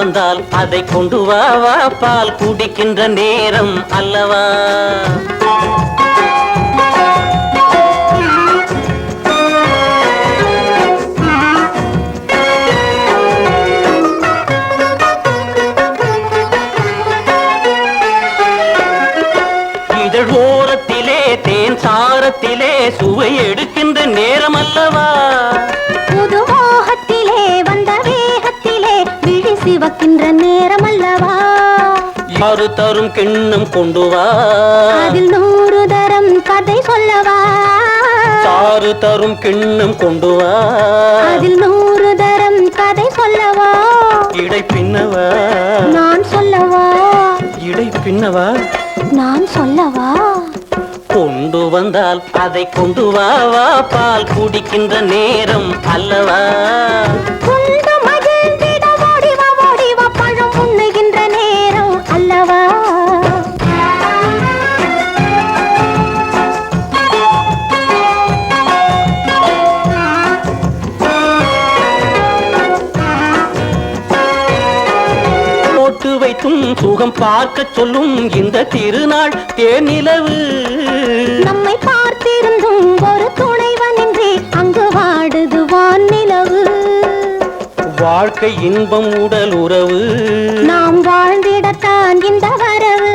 வந்தால் அதை கொண்டு வா வா, பால் குடிக்கின்ற நேரம் அல்லவா. இதழ் ஓரத்திலே தேன் சாரத்திலே சுவை எடுக்கின்ற நேரம் அல்லவா. புது மோகத்திலே வந்த வேகத்திலே விழி சிவக்கின்ற நேரம் அல்லவா. யாரு தரும் கிண்ணம் கொண்டு வா, அதில் 100 தரம் கதை சொல்லவா. சாறு தரும் கிண்ணம் கொண்டு வா, அதில் 100 தரம் கதை சொல்லவா. இடை பின்னவா நான் சொல்லவா, இடை பின்னவா நான் சொல்லவா. கொண்டு வந்தால் அதை கொண்டு வா வா, பால் குடிக்கின்ற நேரம் அல்லவா. கொண்டு மகிழ்ந்திட ஓடிவா ஓடிவா, பழம் உண்ணுகின்ற நேரம் அல்லவா. போட்டு வைத்தும் சுகம் பார்க்க சொல்லும் இந்த திருநாள் தேனிலவு. நம்மை பார்த்திருந்தும் ஒரு துணைவனின்றி அங்கு வாடுது வானிலவு. வாழ்க்கை இன்பம் உடல் உறவு, நாம் வாழ்ந்திடத்தான் இந்த வரவு.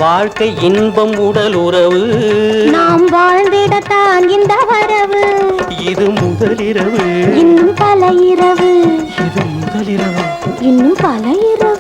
வாழ்க்கை இன்பம் உடல் உறவு, நாம் வாழ்ந்திடத்தான் இந்த வரவு. இது முதலிரவு, இன்னும் பல இரவு, இது முதலிரவு, இன்னும் பல இரவு.